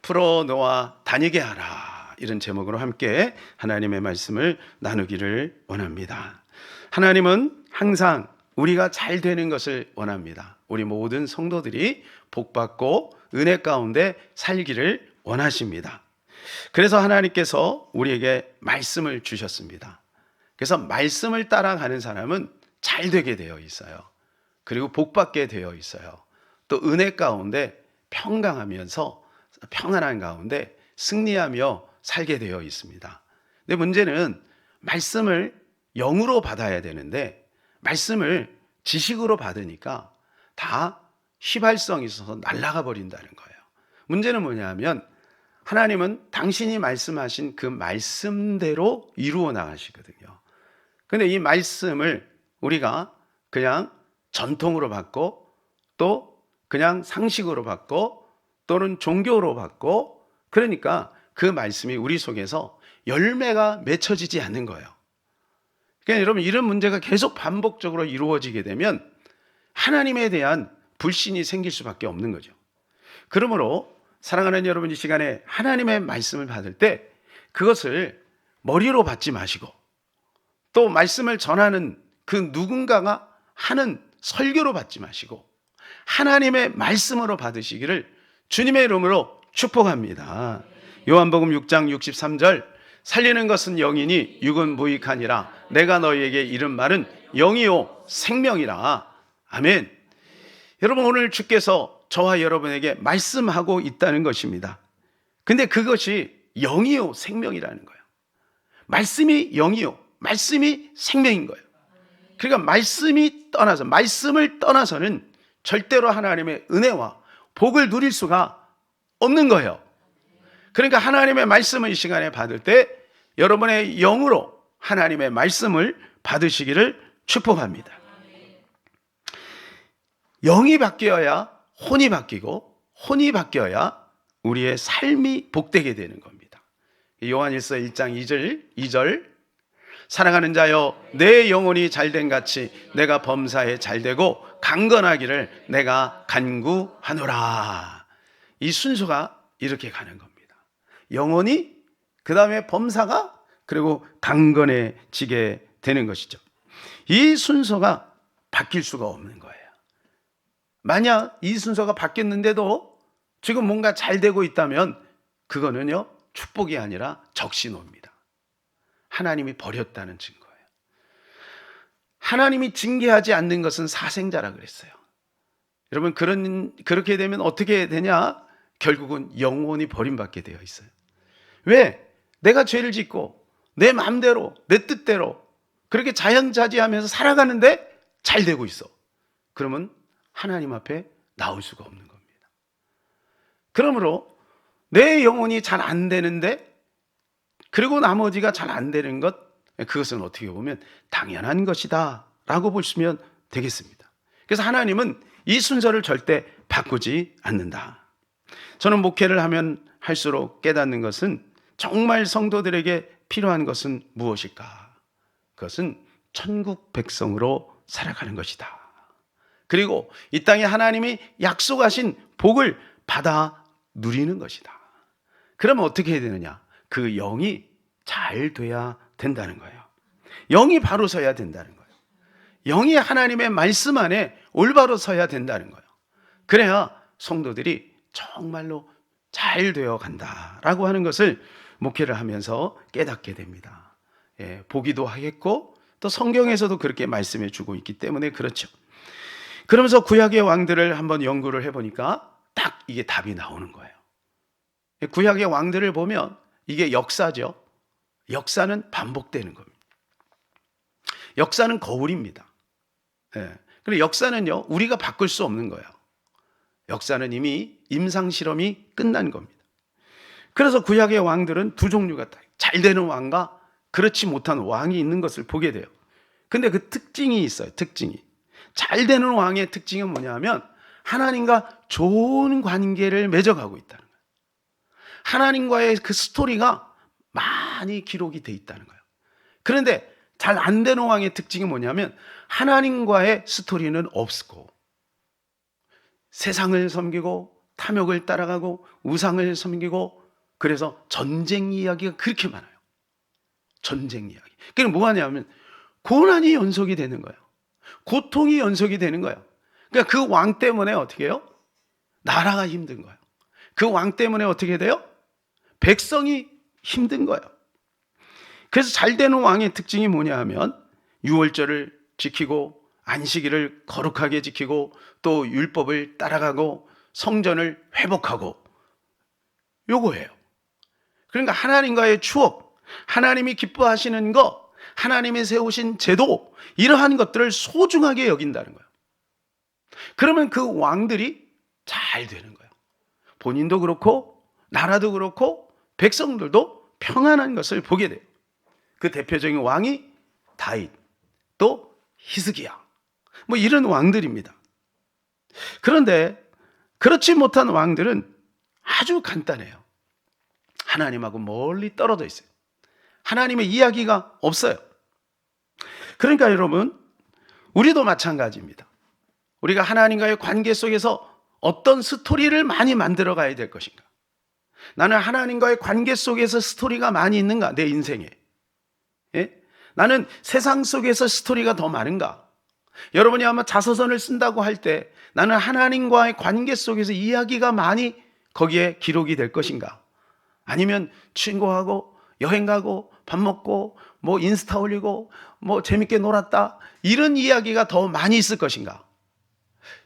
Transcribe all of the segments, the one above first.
풀어놓아 다니게 하라, 이런 제목으로 함께 하나님의 말씀을 나누기를 원합니다. 하나님은 항상 우리가 잘 되는 것을 원합니다. 우리 모든 성도들이 복받고 은혜 가운데 살기를 원하십니다. 그래서 하나님께서 우리에게 말씀을 주셨습니다. 그래서 말씀을 따라가는 사람은 잘 되게 되어 있어요. 그리고 복받게 되어 있어요. 또 은혜 가운데 평강하면서 평안한 가운데 승리하며 살게 되어 있습니다. 근데 문제는 말씀을 영으로 받아야 되는데 말씀을 지식으로 받으니까 다 휘발성이 있어서 날아가 버린다는 거예요. 문제는 뭐냐면 하나님은 당신이 말씀하신 그 말씀대로 이루어 나가시거든요. 근데 이 말씀을 우리가 그냥 전통으로 받고 또 그냥 상식으로 받고 또는 종교로 받고, 그러니까 그 말씀이 우리 속에서 열매가 맺혀지지 않는 거예요. 그러니까 여러분, 이런 문제가 계속 반복적으로 이루어지게 되면 하나님에 대한 불신이 생길 수밖에 없는 거죠. 그러므로 사랑하는 여러분, 이 시간에 하나님의 말씀을 받을 때 그것을 머리로 받지 마시고 또 말씀을 전하는 그 누군가가 하는 설교로 받지 마시고 하나님의 말씀으로 받으시기를 주님의 이름으로 축복합니다. 요한복음 6장 63절, 살리는 것은 영이니 육은 무익하니라. 내가 너희에게 이른 말은 영이요 생명이라. 아멘. 여러분, 오늘 주께서 저와 여러분에게 말씀하고 있다는 것입니다. 근데 그것이 영이요 생명이라는 거예요. 말씀이 영이요, 말씀이 생명인 거예요. 그러니까 말씀을 떠나서는 절대로 하나님의 은혜와 복을 누릴 수가 없는 거예요. 그러니까 하나님의 말씀을 이 시간에 받을 때 여러분의 영으로 하나님의 말씀을 받으시기를 축복합니다. 영이 바뀌어야 혼이 바뀌고 혼이 바뀌어야 우리의 삶이 복되게 되는 겁니다. 요한일서 1장 2절, 사랑하는 자여, 내 영혼이 잘된 같이 내가 범사에 잘되고 강건하기를 내가 간구하노라. 이 순서가 이렇게 가는 겁니다. 영혼이, 그 다음에 범사가, 그리고 강건해지게 되는 것이죠. 이 순서가 바뀔 수가 없는 거예요. 만약 이 순서가 바뀌었는데도 지금 뭔가 잘 되고 있다면 그거는요, 축복이 아니라 적신호입니다. 하나님이 버렸다는 증거예요. 하나님이 징계하지 않는 것은 사생자라 그랬어요. 여러분, 그렇게 되면 어떻게 되냐? 결국은 영원히 버림받게 되어 있어요. 왜? 내가 죄를 짓고 내 마음대로, 내 뜻대로 그렇게 자연자재하면서 살아가는데 잘 되고 있어. 그러면 하나님 앞에 나올 수가 없는 겁니다. 그러므로 내 영혼이 잘 안 되는데, 그리고 나머지가 잘 안 되는 것, 그것은 어떻게 보면 당연한 것이다 라고 보시면 되겠습니다. 그래서 하나님은 이 순서를 절대 바꾸지 않는다. 저는 목회를 하면 할수록 깨닫는 것은 정말 성도들에게 필요한 것은 무엇일까? 그것은 천국 백성으로 살아가는 것이다. 그리고 이 땅에 하나님이 약속하신 복을 받아 누리는 것이다. 그러면 어떻게 해야 되느냐? 그 영이 잘 돼야 된다는 거예요. 영이 바로 서야 된다는 거예요. 영이 하나님의 말씀 안에 올바로 서야 된다는 거예요. 그래야 성도들이 정말로 잘 되어 간다라고 하는 것을 목회를 하면서 깨닫게 됩니다. 보기도 하겠고 또 성경에서도 그렇게 말씀해 주고 있기 때문에 그렇죠. 그러면서 구약의 왕들을 한번 연구를 해보니까 딱 이게 답이 나오는 거예요. 구약의 왕들을 보면 이게 역사죠. 역사는 반복되는 겁니다. 역사는 거울입니다. 그리고 역사는요, 우리가 바꿀 수 없는 거예요. 역사는 이미 임상실험이 끝난 겁니다. 그래서 구약의 왕들은 두 종류가 잘 되는 왕과 그렇지 못한 왕이 있는 것을 보게 돼요. 근데 그 특징이 있어요. 특징이. 잘 되는 왕의 특징은 뭐냐면 하나님과 좋은 관계를 맺어가고 있다는 거예요. 하나님과의 그 스토리가 많이 기록이 돼 있다는 거예요. 그런데 잘 안 되는 왕의 특징이 뭐냐면 하나님과의 스토리는 없고 세상을 섬기고 탐욕을 따라가고 우상을 섬기고, 그래서 전쟁 이야기가 그렇게 많아요. 전쟁 이야기. 그게 뭐하냐면 고난이 연속이 되는 거예요. 고통이 연속이 되는 거예요. 그러니까 그 왕 때문에 어떻게 해요? 나라가 힘든 거예요. 그 왕 때문에 어떻게 돼요? 백성이 힘든 거예요. 그래서 잘 되는 왕의 특징이 뭐냐 하면 유월절을 지키고 안식일을 거룩하게 지키고 또 율법을 따라가고 성전을 회복하고, 요거예요. 그러니까 하나님과의 추억, 하나님이 기뻐하시는 것, 하나님이 세우신 제도, 이러한 것들을 소중하게 여긴다는 거예요. 그러면 그 왕들이 잘 되는 거예요. 본인도 그렇고 나라도 그렇고 백성들도 평안한 것을 보게 돼요. 그 대표적인 왕이 다윗, 또 히스기야, 뭐 이런 왕들입니다. 그런데 그렇지 못한 왕들은 아주 간단해요. 하나님하고 멀리 떨어져 있어요. 하나님의 이야기가 없어요. 그러니까 여러분, 우리도 마찬가지입니다. 우리가 하나님과의 관계 속에서 어떤 스토리를 많이 만들어 가야 될 것인가? 나는 하나님과의 관계 속에서 스토리가 많이 있는가? 내 인생에. 예? 나는 세상 속에서 스토리가 더 많은가? 여러분이 아마 자서전을 쓴다고 할 때 나는 하나님과의 관계 속에서 이야기가 많이 거기에 기록이 될 것인가? 아니면 친구하고 여행 가고 밥 먹고 뭐 인스타 올리고 뭐 재밌게 놀았다, 이런 이야기가 더 많이 있을 것인가?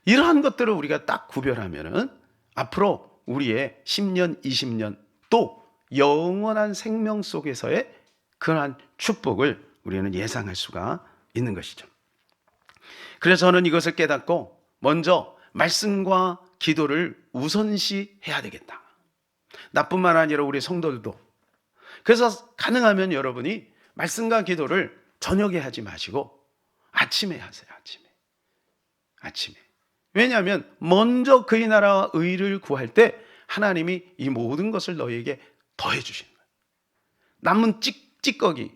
이러한 것들을 우리가 딱 구별하면은 앞으로 우리의 10년, 20년 또 영원한 생명 속에서의 그러한 축복을 우리는 예상할 수가 있는 것이죠. 그래서 저는 이것을 깨닫고 먼저 말씀과 기도를 우선시해야 되겠다. 나뿐만 아니라 우리 성도들도. 그래서 가능하면 여러분이 말씀과 기도를 저녁에 하지 마시고 아침에 하세요. 아침에. 왜냐하면 먼저 그의 나라와 의를 구할 때 하나님이 이 모든 것을 너희에게 더해 주시는 거예요. 남은 찌꺼기,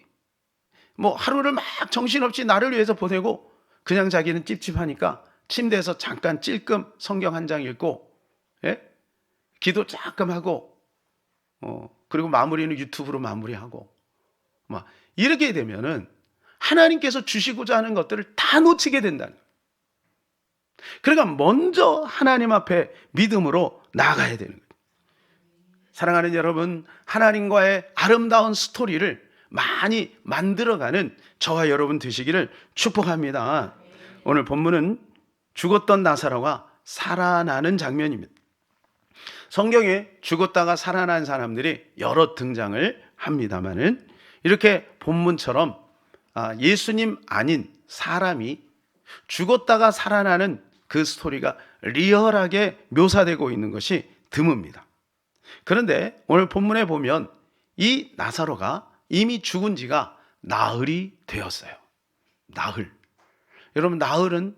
뭐 하루를 막 정신없이 나를 위해서 보내고 그냥 자기는 찝찝하니까 침대에서 잠깐 찔끔 성경 한 장 읽고, 예? 기도 조금 하고, 그리고 마무리는 유튜브로 마무리하고, 막 이렇게 되면은 하나님께서 주시고자 하는 것들을 다 놓치게 된다는 거예요. 그러니까 먼저 하나님 앞에 믿음으로 나아가야 되는 거예요. 사랑하는 여러분, 하나님과의 아름다운 스토리를 많이 만들어가는 저와 여러분 되시기를 축복합니다. 오늘 본문은 죽었던 나사로가 살아나는 장면입니다. 성경에 죽었다가 살아난 사람들이 여러 등장을 합니다만은 이렇게 본문처럼 예수님 아닌 사람이 죽었다가 살아나는 그 스토리가 리얼하게 묘사되고 있는 것이 드뭅니다. 그런데 오늘 본문에 보면 이 나사로가 이미 죽은 지가 나흘이 되었어요. 나흘. 여러분, 나흘은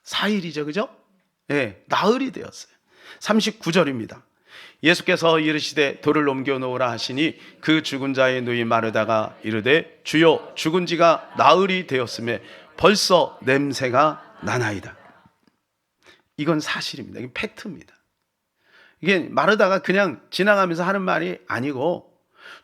4일이죠, 그죠? 네, 나흘이 되었어요. 39절입니다. 예수께서 이르시되 돌을 옮겨 놓으라 하시니 그 죽은 자의 누이 마르다가 이르되 주여, 죽은 지가 나흘이 되었음에 벌써 냄새가 나나이다. 이건 사실입니다. 이게 팩트입니다. 이게 마르다가 그냥 지나가면서 하는 말이 아니고,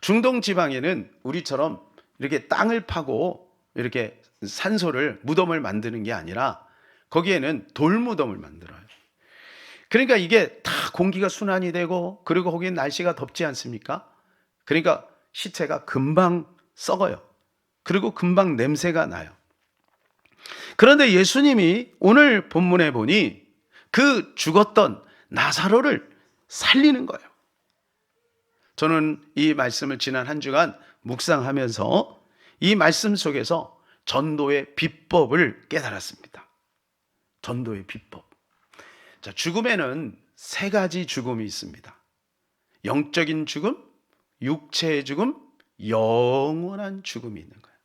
중동 지방에는 우리처럼 이렇게 땅을 파고 이렇게 산소를, 무덤을 만드는 게 아니라 거기에는 돌무덤을 만들어요. 그러니까 이게 다 공기가 순환이 되고, 그리고 거기엔 날씨가 덥지 않습니까? 그러니까 시체가 금방 썩어요. 그리고 금방 냄새가 나요. 그런데 예수님이 오늘 본문에 보니 그 죽었던 나사로를 살리는 거예요. 저는 이 말씀을 지난 한 주간 묵상하면서 이 말씀 속에서 전도의 비법을 깨달았습니다. 전도의 비법. 자, 죽음에는 세 가지 죽음이 있습니다. 영적인 죽음, 육체의 죽음, 영원한 죽음이 있는 거예요.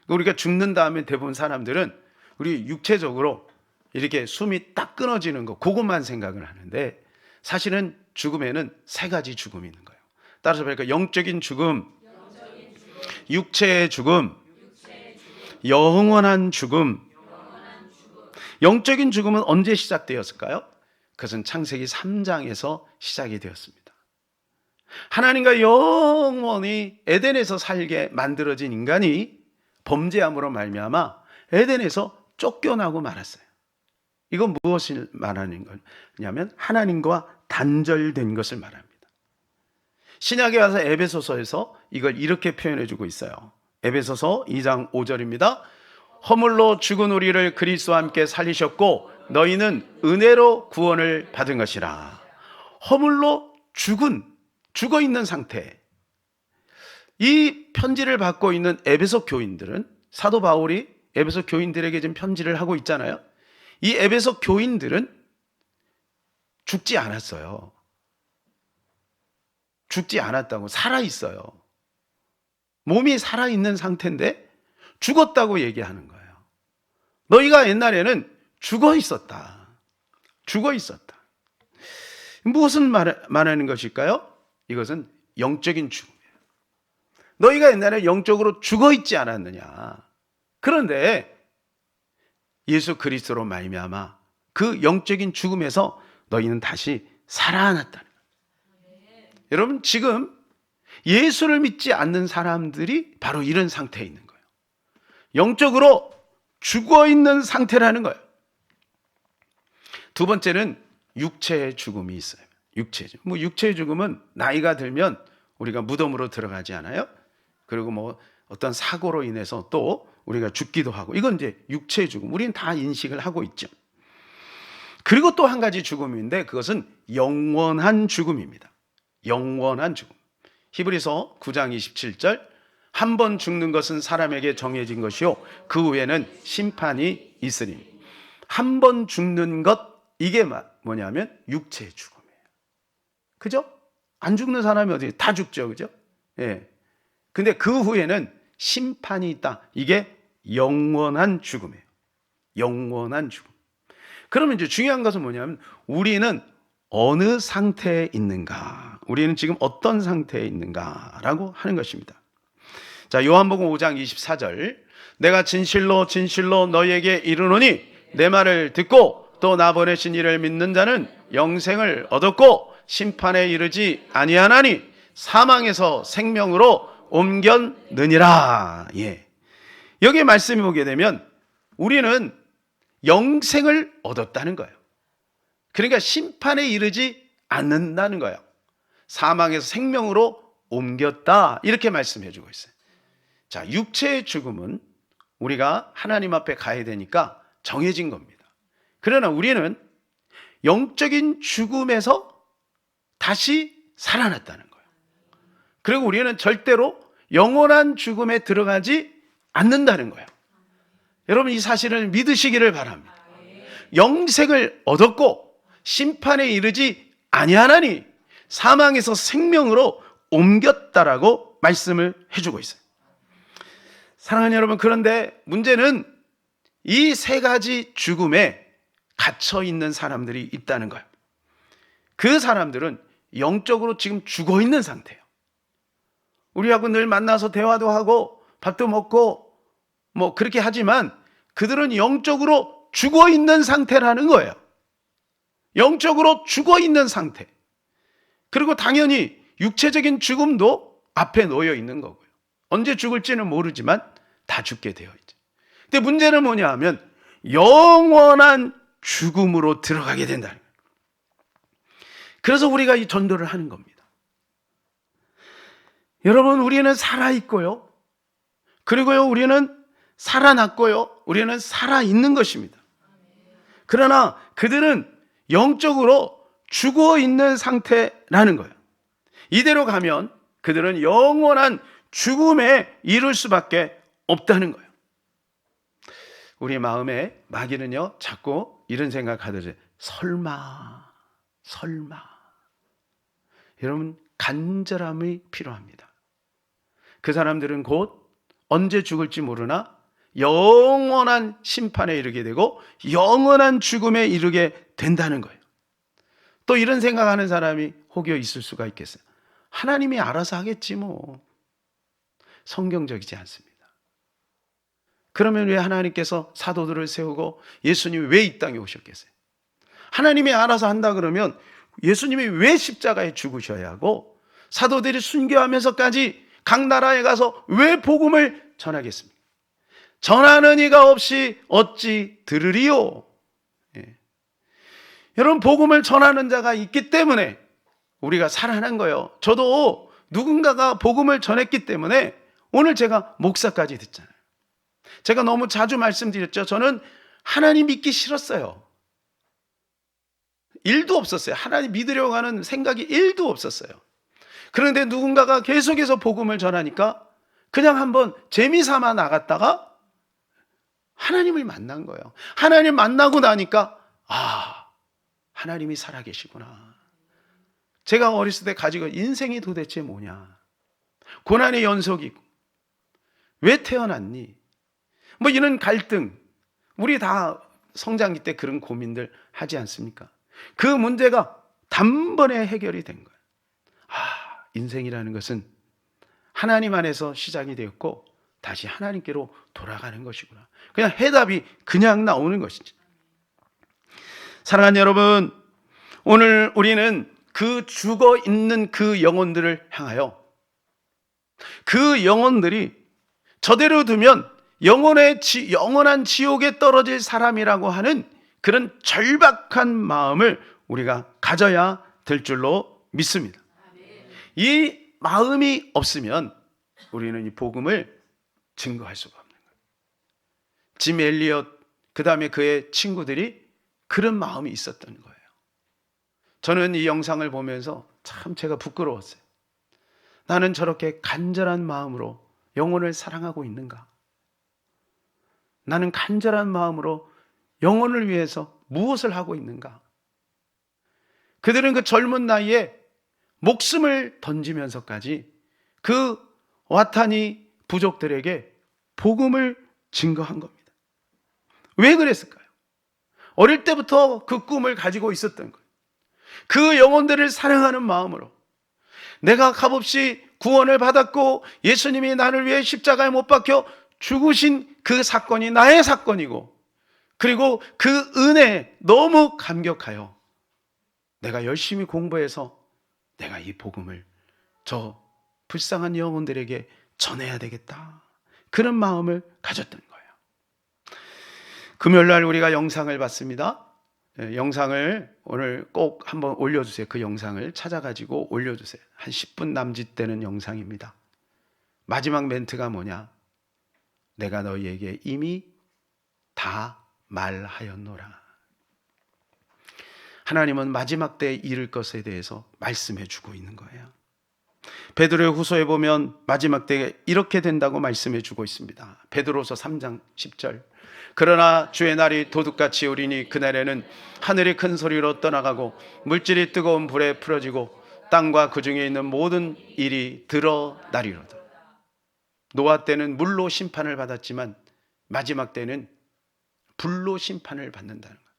우리가 죽는 다음에 대부분 사람들은 우리 육체적으로 이렇게 숨이 딱 끊어지는 거, 그것만 생각을 하는데 사실은 죽음에는 세 가지 죽음이 있는 거예요. 따라서 보니까 영적인 죽음, 육체의 죽음, 영원한 죽음. 영적인 죽음은 언제 시작되었을까요? 그것은 창세기 3장에서 시작이 되었습니다. 하나님과 영원히 에덴에서 살게 만들어진 인간이 범죄함으로 말미암아 에덴에서 쫓겨나고 말았어요. 이건 무엇을 말하는 거냐면 하나님과 단절된 것을 말합니다. 신약에 와서 에베소서에서 이걸 이렇게 표현해 주고 있어요. 에베소서 2장 5절입니다. 허물로 죽은 우리를 그리스도와 함께 살리셨고 너희는 은혜로 구원을 받은 것이라. 허물로 죽어 있는 상태. 이 편지를 받고 있는 에베소 교인들은 사도 바울이 에베소 교인들에게 지금 편지를 하고 있잖아요. 이 에베소 교인들은 죽지 않았어요. 죽지 않았다고, 살아있어요. 몸이 살아있는 상태인데 죽었다고 얘기하는 거예요. 너희가 옛날에는 죽어 있었다. 죽어 있었다. 무엇을 말하는 것일까요? 이것은 영적인 죽음이에요. 너희가 옛날에 영적으로 죽어 있지 않았느냐. 그런데 예수 그리스도로 말미암아 그 영적인 죽음에서 너희는 다시 살아났다는 거예요. 여러분, 지금 예수를 믿지 않는 사람들이 바로 이런 상태에 있는 거예요. 영적으로 죽어 있는 상태라는 거예요. 두 번째는 육체의 죽음이 있어요. 육체의 죽음은 나이가 들면 우리가 무덤으로 들어가지 않아요? 그리고 어떤 사고로 인해서 또 우리가 죽기도 하고, 이건 이제 육체의 죽음. 우리는 다 인식을 하고 있죠. 그리고 또 한 가지 죽음인데 그것은 영원한 죽음입니다. 영원한 죽음. 히브리서 9장 27절, 한 번 죽는 것은 사람에게 정해진 것이요 그 후에는 심판이 있으니. 한 번 죽는 것, 이게 뭐냐면 육체의 죽음이에요. 그죠? 안 죽는 사람이 어디, 다 죽죠. 그죠? 예. 근데 그 후에는 심판이 있다. 이게 영원한 죽음이에요. 영원한 죽음. 그러면 이제 중요한 것은 뭐냐면 우리는 어느 상태에 있는가? 우리는 지금 어떤 상태에 있는가라고 하는 것입니다. 자, 요한복음 5장 24절. 내가 진실로 진실로 너희에게 이르노니 내 말을 듣고 또 나 보내신 이를 믿는 자는 영생을 얻었고 심판에 이르지 아니하나니 사망에서 생명으로 옮겼느니라. 예. 여기 말씀이 보게 되면 우리는 영생을 얻었다는 거예요. 그러니까 심판에 이르지 않는다는 거예요. 사망에서 생명으로 옮겼다. 이렇게 말씀해 주고 있어요. 자, 육체의 죽음은 우리가 하나님 앞에 가야 되니까 정해진 겁니다. 그러나 우리는 영적인 죽음에서 다시 살아났다는 거예요. 그리고 우리는 절대로 영원한 죽음에 들어가지 않는다는 거예요. 여러분, 이 사실을 믿으시기를 바랍니다. 영생을 얻었고 심판에 이르지 아니하나니 사망에서 생명으로 옮겼다라고 말씀을 해주고 있어요. 사랑하는 여러분, 그런데 문제는 이 세 가지 죽음에 갇혀 있는 사람들이 있다는 거예요. 그 사람들은 영적으로 지금 죽어 있는 상태예요. 우리하고 늘 만나서 대화도 하고 밥도 먹고 그렇게 하지만 그들은 영적으로 죽어 있는 상태라는 거예요. 영적으로 죽어 있는 상태. 그리고 당연히 육체적인 죽음도 앞에 놓여 있는 거고요. 언제 죽을지는 모르지만 다 죽게 되어 있죠. 근데 문제는 뭐냐 하면 영원한 죽음으로 들어가게 된다는 거예요. 그래서 우리가 이 전도를 하는 겁니다. 여러분, 우리는 살아있고요. 그리고요, 우리는 살아났고요. 우리는 살아있는 것입니다. 그러나 그들은 영적으로 죽어 있는 상태라는 거예요. 이대로 가면 그들은 영원한 죽음에 이를 수밖에 없다는 거예요. 우리 마음에 마귀는요, 자꾸 이런 생각하더라고요. 설마. 여러분, 간절함이 필요합니다. 그 사람들은 곧 언제 죽을지 모르나 영원한 심판에 이르게 되고 영원한 죽음에 이르게 된다는 거예요. 또 이런 생각하는 사람이 혹여 있을 수가 있겠어요. 하나님이 알아서 하겠지 뭐. 성경적이지 않습니다. 그러면 왜 하나님께서 사도들을 세우고 예수님이 왜 이 땅에 오셨겠어요? 하나님이 알아서 한다 그러면 예수님이 왜 십자가에 죽으셔야 하고 사도들이 순교하면서까지 각 나라에 가서 왜 복음을 전하겠습니까? 전하는 이가 없이 어찌 들으리요? 예. 여러분, 복음을 전하는 자가 있기 때문에 우리가 살아난 거예요. 저도 누군가가 복음을 전했기 때문에 오늘 제가 목사까지 됐잖아요. 제가 너무 자주 말씀드렸죠. 저는 하나님 믿기 싫었어요. 1도 없었어요. 하나님 믿으려고 하는 생각이 1도 없었어요. 그런데 누군가가 계속해서 복음을 전하니까 그냥 한번 재미삼아 나갔다가 하나님을 만난 거예요. 하나님 만나고 나니까 하나님이 살아계시구나. 제가 어렸을 때 가지고 인생이 도대체 뭐냐, 고난의 연속이고 왜 태어났니, 뭐 이런 갈등, 우리 다 성장기 때 그런 고민들 하지 않습니까? 그 문제가 단번에 해결이 된 거예요. 인생이라는 것은 하나님 안에서 시작이 되었고 다시 하나님께로 돌아가는 것이구나. 그냥 해답이 그냥 나오는 것이죠. 사랑하는 여러분, 오늘 우리는 그 죽어 있는 그 영혼들을 향하여, 그 영혼들이 저대로 두면 영원한 지옥에 떨어질 사람이라고 하는 그런 절박한 마음을 우리가 가져야 될 줄로 믿습니다. 이 마음이 없으면 우리는 이 복음을 증거할 수가 없는 거예요. 짐 엘리엇, 그 다음에 그의 친구들이 그런 마음이 있었던 거예요. 저는 이 영상을 보면서 참 제가 부끄러웠어요. 나는 저렇게 간절한 마음으로 영혼을 사랑하고 있는가? 나는 간절한 마음으로 영혼을 위해서 무엇을 하고 있는가? 그들은 그 젊은 나이에 목숨을 던지면서까지 그 와타니 부족들에게 복음을 증거한 겁니다. 왜 그랬을까요? 어릴 때부터 그 꿈을 가지고 있었던 거예요. 그 영혼들을 사랑하는 마음으로, 내가 값없이 구원을 받았고 예수님이 나를 위해 십자가에 못 박혀 죽으신 그 사건이 나의 사건이고, 그리고 그 은혜에 너무 감격하여 내가 열심히 공부해서 내가 이 복음을 저 불쌍한 영혼들에게 전해야 되겠다, 그런 마음을 가졌던 거예요. 금요일날 우리가 영상을 봤습니다. 영상을 오늘 꼭 한번 올려주세요. 그 영상을 찾아가지고 올려주세요. 한 10분 남짓 되는 영상입니다. 마지막 멘트가 뭐냐? 내가 너희에게 이미 다 말하였노라. 하나님은 마지막 때에 이를 것에 대해서 말씀해 주고 있는 거예요. 베드로의 후서에 보면 마지막 때에 이렇게 된다고 말씀해 주고 있습니다. 베드로서 3장 10절. 그러나 주의 날이 도둑같이 오리니 그날에는 하늘이 큰 소리로 떠나가고 물질이 뜨거운 불에 풀어지고 땅과 그 중에 있는 모든 일이 드러나리로다. 노아 때는 물로 심판을 받았지만 마지막 때는 불로 심판을 받는다는 거예요.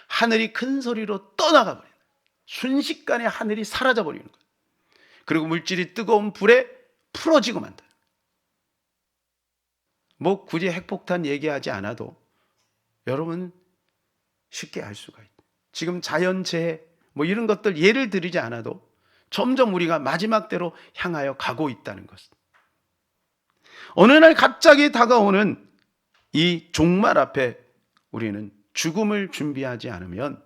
하늘이 큰 소리로 떠나가 버리는 거예요. 순식간에 하늘이 사라져 버리는 거예요. 그리고 물질이 뜨거운 불에 풀어지고 만다. 뭐 굳이 핵폭탄 얘기하지 않아도 여러분 쉽게 알 수가 있다. 지금 자연재해 뭐 이런 것들 예를 들이지 않아도 점점 우리가 마지막 때로 향하여 가고 있다는 것. 어느 날 갑자기 다가오는 이 종말 앞에 우리는 죽음을 준비하지 않으면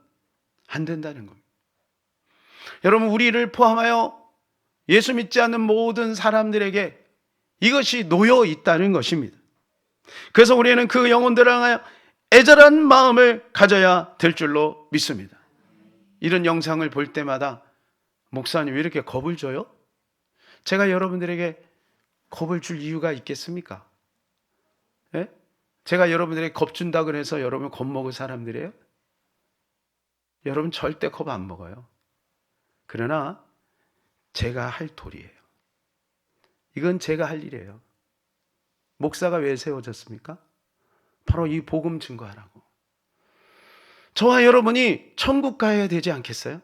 안 된다는 겁니다. 여러분, 우리를 포함하여 예수 믿지 않는 모든 사람들에게 이것이 놓여 있다는 것입니다. 그래서 우리는 그 영혼들을 향하여 애절한 마음을 가져야 될 줄로 믿습니다. 이런 영상을 볼 때마다 목사님 왜 이렇게 겁을 줘요? 제가 여러분들에게 겁을 줄 이유가 있겠습니까? 예? 제가 여러분들에게 겁 준다 그래서 여러분 겁먹을 사람들이에요? 여러분 절대 겁 안 먹어요. 그러나 제가 할 도리예요. 이건 제가 할 일이에요. 목사가 왜 세워졌습니까? 바로 이 복음 증거하라고. 저와 여러분이 천국 가야 되지 않겠어요?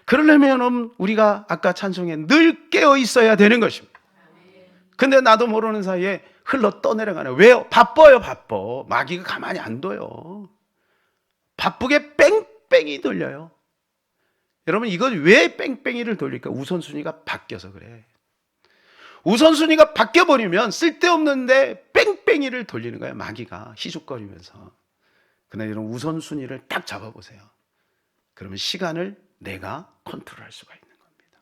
그러려면 우리가 아까 찬송에 늘 깨어 있어야 되는 것입니다. 근데 나도 모르는 사이에 흘러 떠내려가네요. 왜요? 바빠요, 바빠. 마귀가 가만히 안 둬요. 바쁘게 뺑뺑이 돌려요. 여러분, 이건 왜 뺑뺑이를 돌릴까? 우선순위가 바뀌어서 그래. 우선순위가 바뀌어버리면 쓸데없는데 뺑뺑이를 돌리는 거예요. 마귀가 희죽거리면서. 그러나 이런 우선순위를 딱 잡아보세요. 그러면 시간을 내가 컨트롤할 수가 있는 겁니다.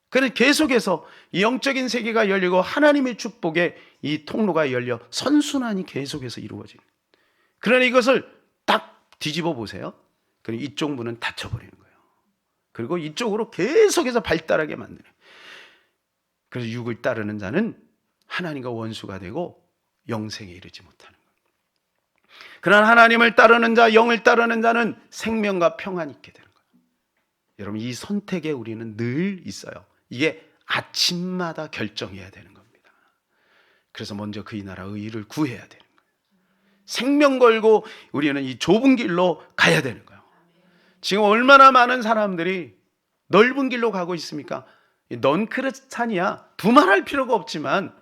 그래서 계속해서 이 영적인 세계가 열리고 하나님의 축복의 이 통로가 열려 선순환이 계속해서 이루어지는 거예요. 그러나 이것을 딱 뒤집어 보세요. 그럼 이쪽 문은 닫혀버리는 거예요. 그리고 이쪽으로 계속해서 발달하게 만드는 거예요. 그래서 육을 따르는 자는 하나님과 원수가 되고 영생에 이르지 못하는 거예요. 그러나 하나님을 따르는 자, 영을 따르는 자는 생명과 평안이 있게 되는 거예요. 여러분, 이 선택에 우리는 늘 있어요. 이게 아침마다 결정해야 되는 겁니다. 그래서 먼저 그의 나라 의를 구해야 되는 거예요. 생명 걸고 우리는 이 좁은 길로 가야 되는 거예요. 지금 얼마나 많은 사람들이 넓은 길로 가고 있습니까? 넌 크리스찬이야 두말할 필요가 없지만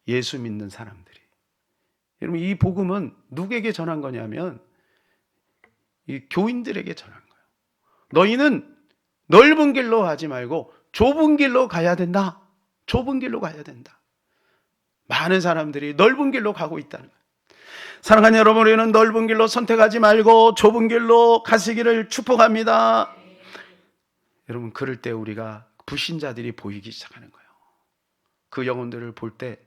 예수 믿는 사람들이, 여러분, 이 복음은 누구에게 전한 거냐면 이 교인들에게 전한 거예요. 너희는 넓은 길로 가지 말고 좁은 길로 가야 된다. 좁은 길로 가야 된다. 많은 사람들이 넓은 길로 가고 있다는 거예요. 사랑하는 여러분, 우리는 넓은 길로 선택하지 말고 좁은 길로 가시기를 축복합니다. 여러분, 그럴 때 우리가 불신자들이 보이기 시작하는 거예요. 그 영혼들을 볼 때,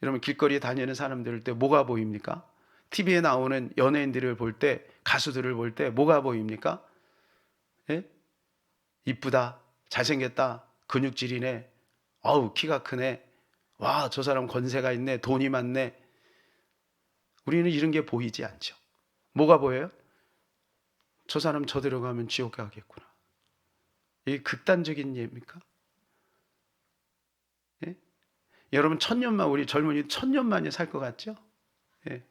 여러분, 길거리에 다니는 사람들을 때 뭐가 보입니까? TV에 나오는 연예인들을 볼 때, 가수들을 볼 때 뭐가 보입니까? 예? 이쁘다, 잘생겼다, 근육질이네, 어우 키가 크네, 와 저 사람 권세가 있네, 돈이 많네. 우리는 이런 게 보이지 않죠. 뭐가 보여요? 저 사람 저대로 가면 지옥 가겠구나. 이게 극단적인 예입니까? 예? 여러분, 천년만, 우리 젊은이 천년만에 살 것 같죠? 예.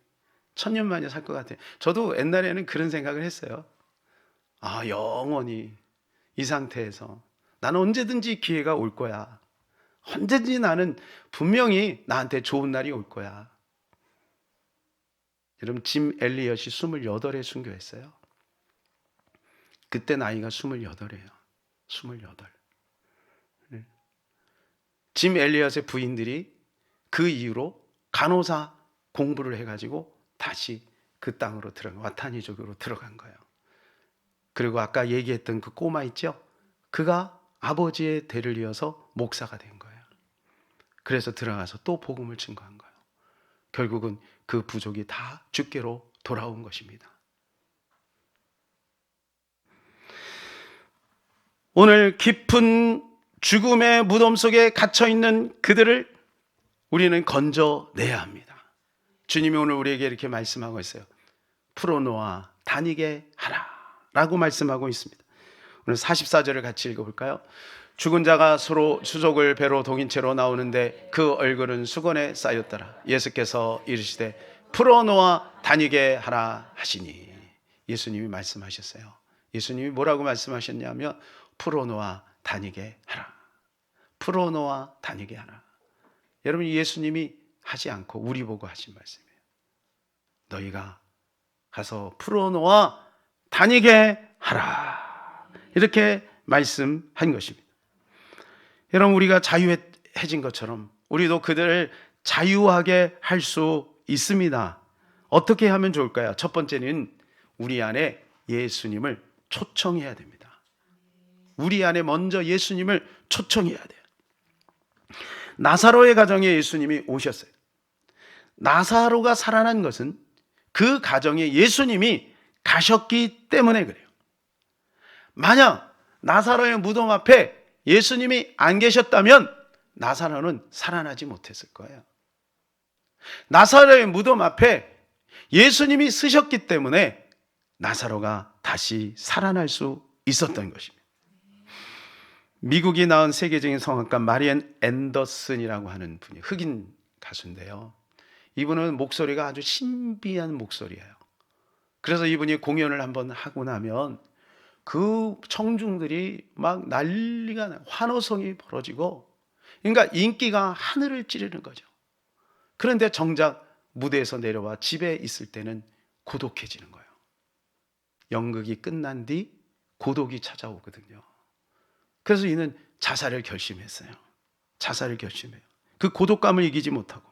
천년만에 살 것 같아요. 저도 옛날에는 그런 생각을 했어요. 아, 영원히 이 상태에서 나는 언제든지 기회가 올 거야. 언제든지 나는 분명히 나한테 좋은 날이 올 거야. 여러분, 짐 엘리엇이 28에 순교했어요. 그때 나이가 28이에요. 28. 네. 짐 엘리엇의 부인들이 그 이후로 간호사 공부를 해가지고 다시 그 땅으로 와타니족으로 들어간 거예요. 그리고 아까 얘기했던 그 꼬마 있죠? 그가 아버지의 대를 이어서 목사가 된 거예요. 그래서 들어가서 또 복음을 증거한 거예요. 결국은 그 부족이 다 주께로 돌아온 것입니다. 오늘 깊은 죽음의 무덤 속에 갇혀있는 그들을 우리는 건져내야 합니다. 주님이 오늘 우리에게 이렇게 말씀하고 있어요. 풀어놓아 다니게 하라 라고 말씀하고 있습니다. 오늘 44절을 같이 읽어볼까요? 죽은 자가 서로 수족을 배로 동인 채로 나오는데 그 얼굴은 수건에 쌓였더라. 예수께서 이르시되 풀어놓아 다니게 하라 하시니. 예수님이 말씀하셨어요. 예수님이 뭐라고 말씀하셨냐면 풀어놓아 다니게 하라. 풀어놓아 다니게 하라. 여러분, 예수님이 하지 않고 우리 보고 하신 말씀이에요. 너희가 가서 풀어놓아 다니게 하라. 이렇게 말씀한 것입니다. 여러분, 우리가 자유해진 것처럼 우리도 그들을 자유하게 할 수 있습니다. 어떻게 하면 좋을까요? 첫 번째는 우리 안에 예수님을 초청해야 됩니다. 우리 안에 먼저 예수님을 초청해야 돼요. 나사로의 가정에 예수님이 오셨어요. 나사로가 살아난 것은 그 가정에 예수님이 가셨기 때문에 그래요. 만약 나사로의 무덤 앞에 예수님이 안 계셨다면 나사로는 살아나지 못했을 거예요. 나사로의 무덤 앞에 예수님이 쓰셨기 때문에 나사로가 다시 살아날 수 있었던 것입니다. 미국이 낳은 세계적인 성악가 마리앤 앤더슨이라고 하는 분이 흑인 가수인데요. 이분은 목소리가 아주 신비한 목소리예요. 그래서 이분이 공연을 한번 하고 나면 그 청중들이 막 난리가 나요. 환호성이 벌어지고, 그러니까 인기가 하늘을 찌르는 거죠. 그런데 정작 무대에서 내려와 집에 있을 때는 고독해지는 거예요. 연극이 끝난 뒤 고독이 찾아오거든요. 그래서 이는 자살을 결심했어요. 자살을 결심해요. 그 고독감을 이기지 못하고.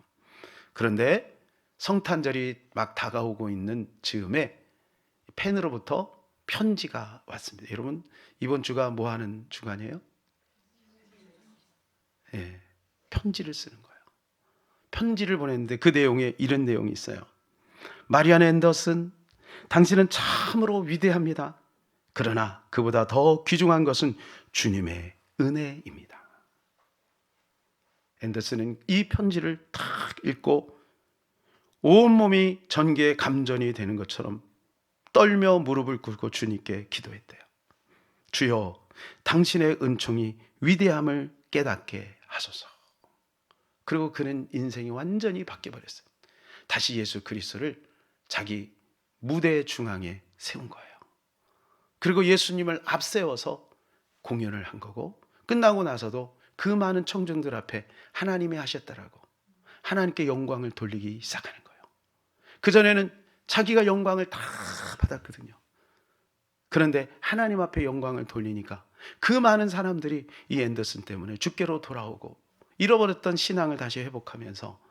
그런데 성탄절이 막 다가오고 있는 즈음에 팬으로부터 편지가 왔습니다. 여러분, 이번 주가 뭐 하는 주간이에요? 예, 편지를 쓰는 거예요. 편지를 보냈는데 그 내용에 이런 내용이 있어요. 마리안 앤더슨, 당신은 참으로 위대합니다. 그러나 그보다 더 귀중한 것은 주님의 은혜입니다. 앤더슨은 이 편지를 탁 읽고 온몸이 전기에 감전이 되는 것처럼 떨며 무릎을 꿇고 주님께 기도했대요. 주여, 당신의 은총이 위대함을 깨닫게 하소서. 그리고 그는 인생이 완전히 바뀌어버렸어요. 다시 예수 그리스도를 자기 무대 중앙에 세운 거예요. 그리고 예수님을 앞세워서 공연을 한 거고, 끝나고 나서도 그 많은 청중들 앞에 하나님이 하셨다라고 하나님께 영광을 돌리기 시작하는 거예요. 그전에는 자기가 영광을 다 받았거든요. 그런데 하나님 앞에 영광을 돌리니까 그 많은 사람들이 이 앤더슨 때문에 주께로 돌아오고 잃어버렸던 신앙을 다시 회복하면서,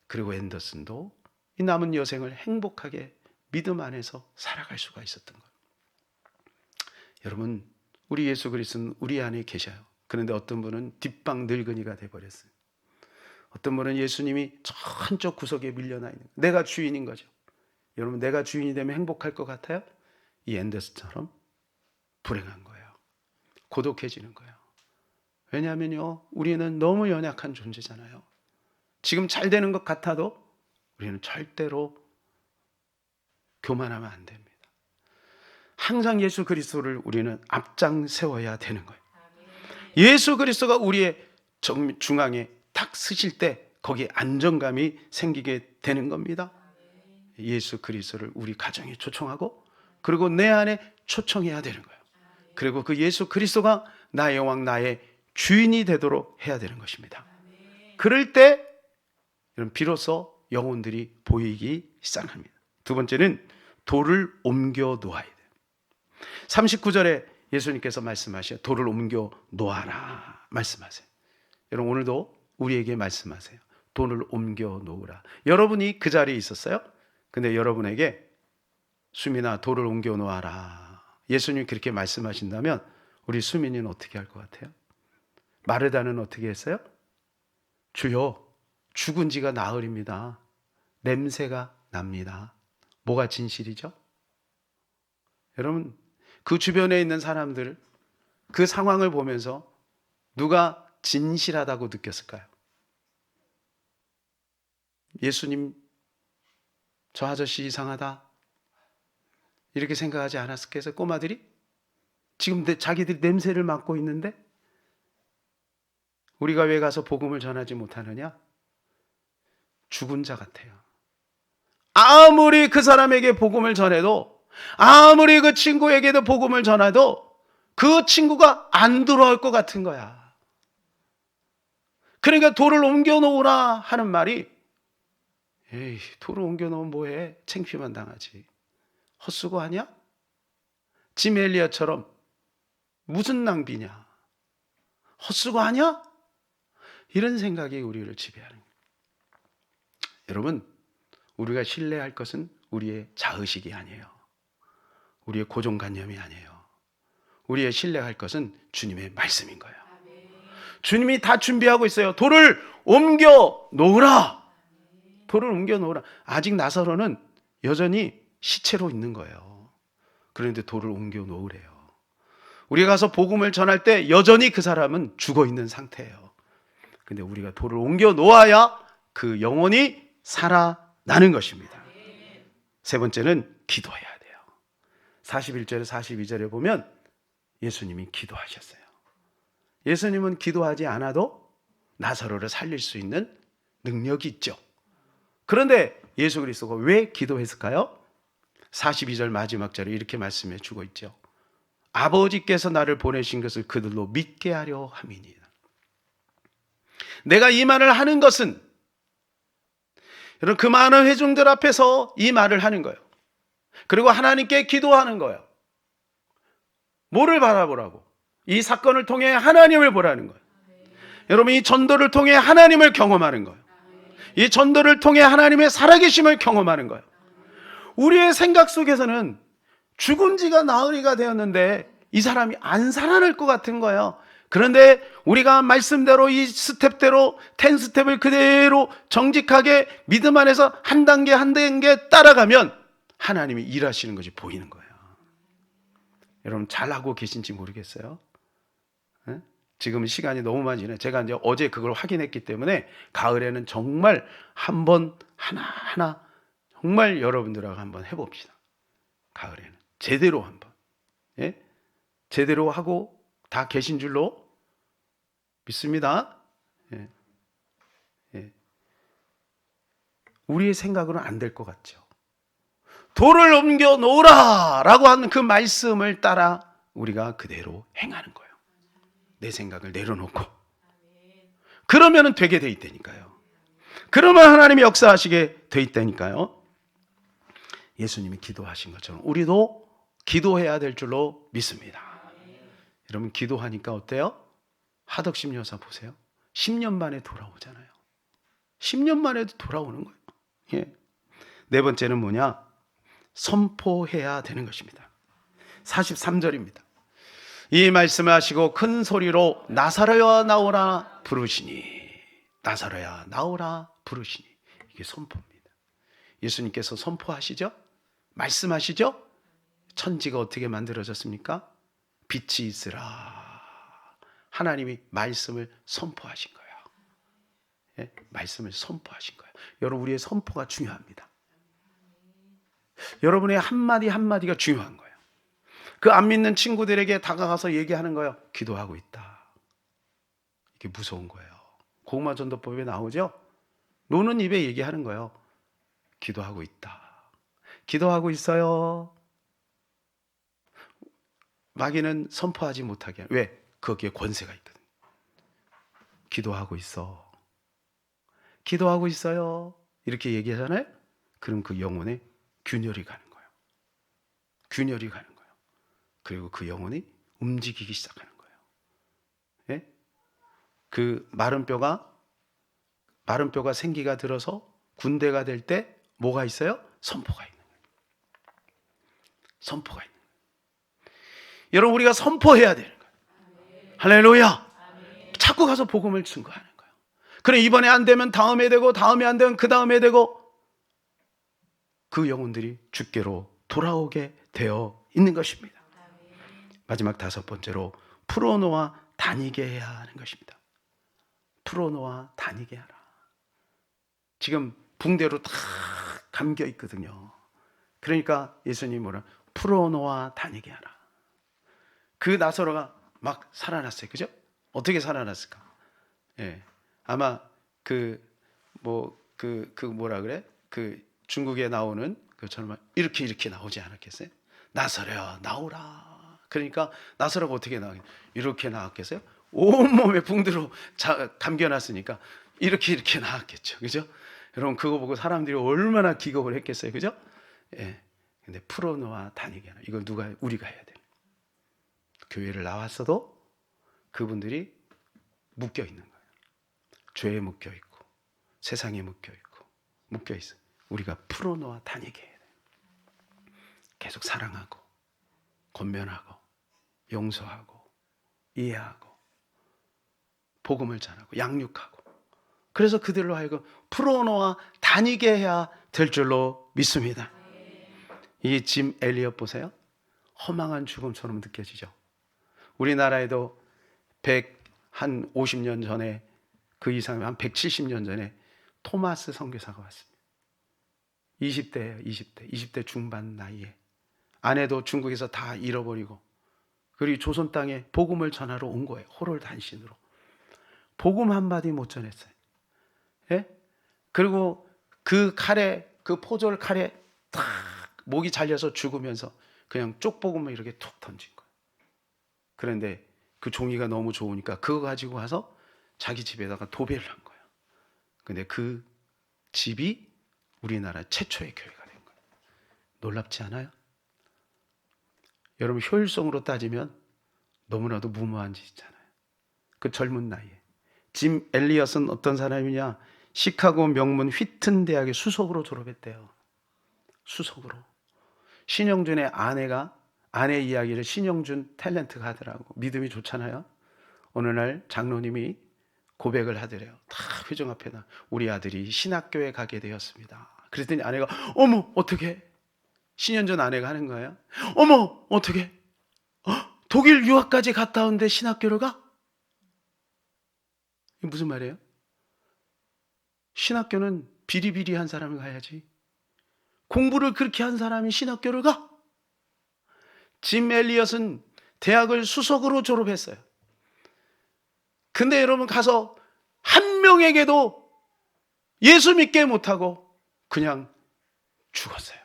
그리고 앤더슨도 이 남은 여생을 행복하게 믿음 안에서 살아갈 수가 있었던 거예요. 여러분, 우리 예수 그리스도는 우리 안에 계셔요. 그런데 어떤 분은 뒷방 늙은이가 돼버렸어요. 어떤 분은 예수님이 저 한쪽 구석에 밀려나 있는 거예요. 내가 주인인 거죠. 여러분, 내가 주인이 되면 행복할 것 같아요? 이 앤더슨처럼 불행한 거예요. 고독해지는 거예요. 왜냐하면요, 우리는 너무 연약한 존재잖아요. 지금 잘 되는 것 같아도 우리는 절대로 교만하면 안 됩니다. 항상 예수 그리스도를 우리는 앞장 세워야 되는 거예요. 예수 그리스도가 우리의 중앙에 탁 서실 때 거기에 안정감이 생기게 되는 겁니다. 예수 그리스도를 우리 가정에 초청하고, 그리고 내 안에 초청해야 되는 거예요. 그리고 그 예수 그리스도가 나의 왕, 나의 주인이 되도록 해야 되는 것입니다. 그럴 때 비로소 영혼들이 보이기 시작합니다. 두 번째는 돌을 옮겨 놓아야 돼요. 39절에 예수님께서 말씀하셔, 돌을 옮겨 놓아라 말씀하세요. 여러분, 오늘도 우리에게 말씀하세요. 돌을 옮겨 놓으라. 여러분이 그 자리에 있었어요? 근데 여러분에게 수민아, 돌을 옮겨 놓아라, 예수님이 그렇게 말씀하신다면 우리 수민이는 어떻게 할 것 같아요? 마르다는 어떻게 했어요? 주여, 죽은 지가 나흘입니다. 냄새가 납니다. 뭐가 진실이죠? 여러분, 그 주변에 있는 사람들, 그 상황을 보면서 누가 진실하다고 느꼈을까요? 예수님, 저 아저씨 이상하다, 이렇게 생각하지 않았을까요? 꼬마들이? 지금 자기들이 냄새를 맡고 있는데 우리가 왜 가서 복음을 전하지 못하느냐? 죽은 자 같아요. 아무리 그 사람에게 복음을 전해도, 아무리 그 친구에게도 복음을 전해도 그 친구가 안 들어올 것 같은 거야. 그러니까 돌을 옮겨 놓으라 하는 말이, 에이, 돌을 옮겨 놓으면 뭐해? 창피만 당하지. 헛수고 하냐? 짐 엘리야처럼 무슨 낭비냐? 헛수고 하냐? 이런 생각이 우리를 지배하는 거예요. 여러분, 우리가 신뢰할 것은 우리의 자의식이 아니에요. 우리의 고정관념이 아니에요. 우리의 신뢰할 것은 주님의 말씀인 거예요. 주님이 다 준비하고 있어요. 돌을 옮겨 놓으라. 돌을 옮겨 놓으라. 아직 나사로는 여전히 시체로 있는 거예요. 그런데 돌을 옮겨 놓으래요. 우리가 가서 복음을 전할 때 여전히 그 사람은 죽어 있는 상태예요. 근데 우리가 돌을 옮겨 놓아야 그 영혼이 살아나는 것입니다. 세 번째는 기도해야 돼요. 41절에 42절에 보면 예수님이 기도하셨어요. 예수님은 기도하지 않아도 나사로를 살릴 수 있는 능력이 있죠. 그런데 예수 그리스도가 왜 기도했을까요? 42절 마지막 절에 이렇게 말씀해 주고 있죠. 아버지께서 나를 보내신 것을 그들로 믿게 하려 함이니이다. 내가 이 말을 하는 것은, 여러분, 그 많은 회중들 앞에서 이 말을 하는 거예요. 그리고 하나님께 기도하는 거예요. 뭐를 바라보라고? 이 사건을 통해 하나님을 보라는 거예요. 여러분, 이 전도를 통해 하나님을 경험하는 거예요. 이 전도를 통해 하나님의 살아계심을 경험하는 거예요. 우리의 생각 속에서는 죽은 지가 나흘이가 되었는데 이 사람이 안 살아날 것 같은 거예요. 그런데 우리가 말씀대로 이 스텝대로 10스텝을 그대로 정직하게 믿음 안에서 한 단계 한 단계 따라가면 하나님이 일하시는 것이 보이는 거예요. 여러분, 잘하고 계신지 모르겠어요. 네? 지금 시간이 너무 많이 지나요. 제가 이제 어제 그걸 확인했기 때문에 가을에는 정말 한번 하나하나 정말 여러분들하고 한번 해봅시다. 가을에는 제대로 한번, 예? 제대로 하고 다 계신 줄로 믿습니다. 예. 예. 우리의 생각으로는 안 될 것 같죠. 돌을 옮겨 놓으라 라고 하는 그 말씀을 따라 우리가 그대로 행하는 거예요. 내 생각을 내려놓고. 그러면 되게 돼 있다니까요. 그러면 하나님이 역사하시게 돼 있다니까요. 예수님이 기도하신 것처럼 우리도 기도해야 될 줄로 믿습니다. 여러분, 기도하니까 어때요? 하덕심 여사 보세요. 10년 만에 돌아오잖아요. 10년 만에도 돌아오는 거예요. 예. 네 번째는 뭐냐? 선포해야 되는 것입니다. 43절입니다. 이 말씀을 하시고 큰 소리로 나사로야 나오라 부르시니, 나사로야 나오라 부르시니. 이게 선포입니다. 예수님께서 선포하시죠? 말씀하시죠? 천지가 어떻게 만들어졌습니까? 빛이 있으라. 하나님이 말씀을 선포하신 거예요. 예? 말씀을 선포하신 거예요. 여러분, 우리의 선포가 중요합니다. 여러분의 한마디 한마디가 중요한 거예요. 그 안 믿는 친구들에게 다가가서 얘기하는 거예요. 기도하고 있다. 이게 무서운 거예요. 고구마 전도법에 나오죠? 노는 입에 얘기하는 거예요. 기도하고 있다. 기도하고 있어요. 마귀는 선포하지 못하게 해요. 왜? 거기에 권세가 있거든. 기도하고 있어. 기도하고 있어요. 이렇게 얘기하잖아요. 그럼 그 영혼에 균열이 가는 거예요. 균열이 가는 거예요. 그리고 그 영혼이 움직이기 시작하는 거예요. 예? 그 마른 뼈가 생기가 들어서 군대가 될 때 뭐가 있어요? 선포가 있는 거예요. 선포가 있는 거예요. 여러분, 우리가 선포해야 되는 거예요. 할렐루야. 자꾸 가서 복음을 증거하는 거예요. 그래, 이번에 안 되면 다음에 되고, 다음에 안 되면 그 다음에 되고, 그 영혼들이 주께로 돌아오게 되어 있는 것입니다. 마지막 다섯 번째로 풀어놓아 다니게 해야 하는 것입니다. 풀어놓아 다니게 하라. 지금 붕대로 다 감겨 있거든요. 그러니까 예수님이 뭐라? 풀어놓아 다니게 하라. 그 나사로가 막 살아났어요. 그죠? 어떻게 살아났을까? 예. 아마 뭐라 그래? 그 중국에 나오는 그처럼 이렇게 나오지 않았겠어요? 나사로야 나오라. 그러니까 나사로가 어떻게 나오겠어요? 이렇게 나왔겠어요? 온몸에 붕대로 감겨놨으니까 이렇게 나왔겠죠. 그죠? 여러분, 그거 보고 사람들이 얼마나 기겁을 했겠어요. 그죠? 예. 근데 풀어놓아 다니게 하라. 이걸 우리가 해야 돼요. 교회를 나왔어도 그분들이 묶여 있는 거예요. 죄에 묶여 있고 세상에 묶여 있어요. 우리가 풀어놓아 다니게 해야 돼요. 계속 사랑하고 권면하고 용서하고 이해하고 복음을 전하고 양육하고, 그래서 그들로 하여금 풀어놓아 다니게 해야 될 줄로 믿습니다. 이 짐 엘리엇 보세요. 허망한 죽음처럼 느껴지죠. 우리나라에도 150년 전에, 그 이상 한 170년 전에 토마스 선교사가 왔습니다. 20대예요. 20대 중반 나이에. 아내도 중국에서 다 잃어버리고, 그리고 조선 땅에 복음을 전하러 온 거예요. 호롤단신으로. 복음 한마디 못 전했어요. 예? 그리고 그 포졸 칼에 탁 목이 잘려서 죽으면서 그냥 쪽복음을 이렇게 툭 던진 거예요. 그런데 그 종이가 너무 좋으니까 그거 가지고 와서 자기 집에다가 도배를 한 거예요. 근데 그 집이 우리나라 최초의 교회가 된 거예요. 놀랍지 않아요? 여러분 효율성으로 따지면 너무나도 무모한 짓이잖아요. 그 젊은 나이에. 짐 엘리엇은 어떤 사람이냐? 시카고 명문 휘튼 대학의 수석으로 졸업했대요. 수석으로. 신영준의 아내 이야기를 신영준 탤런트가 하더라고. 믿음이 좋잖아요. 어느 날 장로님이 고백을 하더래요. 다 회정 앞에다. 우리 아들이 신학교에 가게 되었습니다. 그랬더니 아내가 어머 어떻게? 신현준 아내가 하는 거예요. 어머 어떻게? 독일 유학까지 갔다 온데 신학교를 가? 이게 무슨 말이에요? 신학교는 비리비리한 사람이 가야지. 공부를 그렇게 한 사람이 신학교를 가? 짐 엘리엇은 대학을 수석으로 졸업했어요. 근데 여러분 가서 한 명에게도 예수 믿게 못하고 그냥 죽었어요.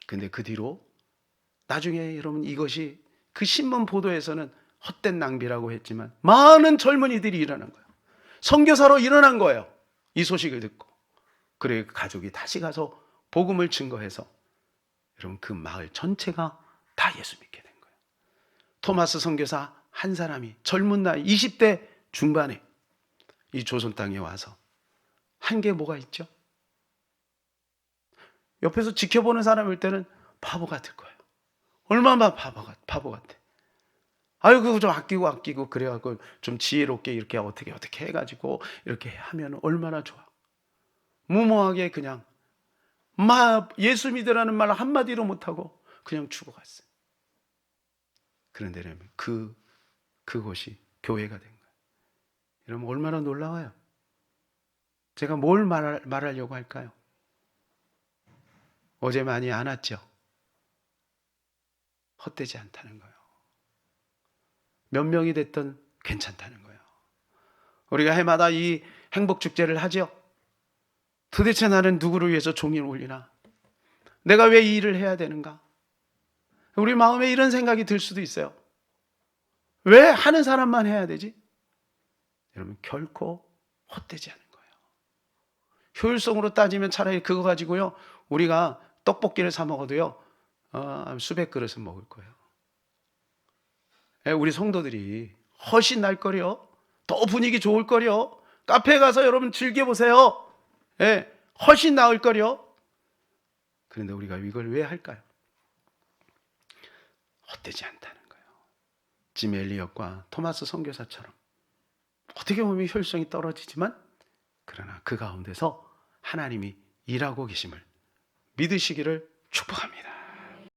근데 그 뒤로 나중에 여러분 이것이 그 신문 보도에서는 헛된 낭비라고 했지만 많은 젊은이들이 일어난 거예요. 선교사로 일어난 거예요. 이 소식을 듣고. 그래 가족이 다시 가서 복음을 증거해서 여러분 그 마을 전체가 다 예수 믿게 된 거예요. 토마스 선교사 한 사람이 젊은 나이 20대 중반에 이 조선 땅에 와서 한 게 뭐가 있죠? 옆에서 지켜보는 사람일 때는 바보 같을 거예요. 얼마나 바보 같아. 아유, 그거 좀 아끼고 그래갖고 좀 지혜롭게 이렇게 어떻게 해가지고 이렇게 하면 얼마나 좋아. 무모하게 그냥 예수 믿으라는 말 한마디로 못하고 그냥 죽어갔어요. 그런데 여러분 그곳이 교회가 된 거예요. 여러분 얼마나 놀라워요. 제가 뭘 말하려고 할까요? 어제 많이 안 왔죠? 헛되지 않다는 거예요. 몇 명이 됐든 괜찮다는 거예요. 우리가 해마다 이 행복축제를 하죠. 도대체 나는 누구를 위해서 종이를 울리나? 내가 왜 이 일을 해야 되는가? 우리 마음에 이런 생각이 들 수도 있어요. 왜 하는 사람만 해야 되지? 여러분 결코 헛되지 않은 거예요. 효율성으로 따지면 차라리 그거 가지고요 우리가 떡볶이를 사 먹어도요 수백 그릇은 먹을 거예요. 우리 성도들이 훨씬 날 거려. 더 분위기 좋을 거려. 카페에 가서 여러분 즐겨보세요. 훨씬 나을 거려. 그런데 우리가 이걸 왜 할까요? 헛되지 않다는 거예요. 짐 엘리엇과 토마스 선교사처럼 어떻게 보면 효율성이 떨어지지만 그러나 그 가운데서 하나님이 일하고 계심을 믿으시기를 축복합니다.